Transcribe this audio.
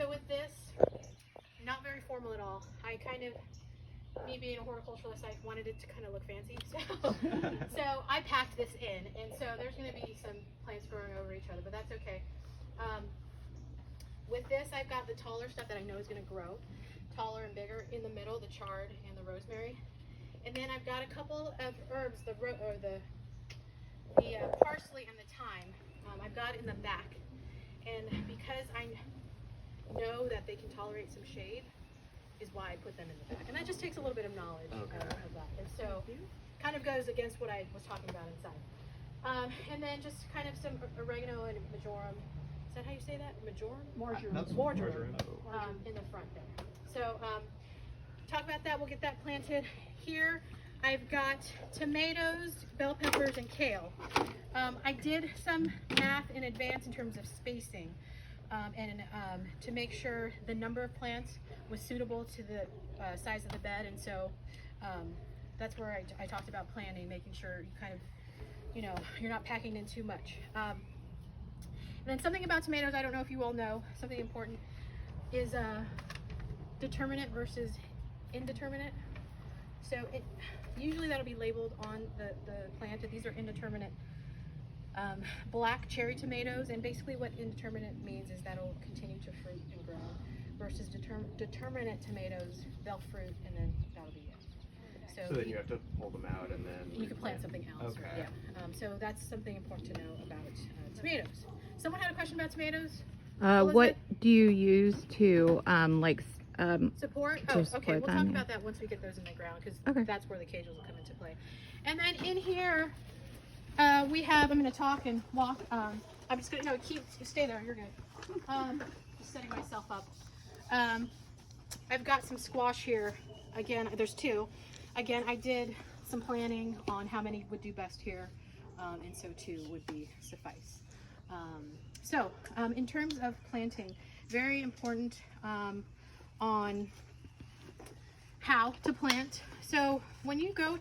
So with this, not very formal at all. I kind of, me being a horticulturalist, I wanted it to kind of look fancy. So I packed this in, and so there's going to be some plants growing over each other, but that's okay. With this, I've got the taller stuff that I know is going to grow, taller and bigger. In the middle, the chard and the rosemary, and then I've got a couple of herbs, the parsley and the thyme. I've got in the back, and because I know that they can tolerate some shade, is why I put them in the back, and that just takes a little bit of knowledge of that, and so kind of goes against what I was talking about inside. And then just kind of some oregano and marjoram. Is that how you say that? Marjoram? Marjoram. In the front there. So talk about that. We'll get that planted here. I've got tomatoes, bell peppers, and kale. I did some math in advance in terms of spacing and to make sure the number of plants was suitable to the size of the bed, and so that's where I talked about planning, making sure you kind of, you're not packing in too much. And then something about tomatoes, I don't know if you all know, something important is determinate versus indeterminate. So usually that'll be labeled on the plant that these are indeterminate black cherry tomatoes, and basically what indeterminate means is that'll continue to fruit and grow, versus determinate tomatoes, they'll fruit and then that'll be it. So then you have to pull them out and then you can plant something else. Okay. Or, yeah. So that's something important to know about tomatoes. Someone had a question about tomatoes? What do you use to support? to Okay. support We'll them, talk yeah. about that once we get those in the ground, because Okay. that's where the cages will come into play. And then in here, we have. I'm going to talk and walk. I'm just going to stay there. You're good. Just setting myself up. I've got some squash here. Again, there's two. Again, I did some planning on how many would do best here, and so 2 would be suffice. In terms of planting, very important on how to plant. So when you go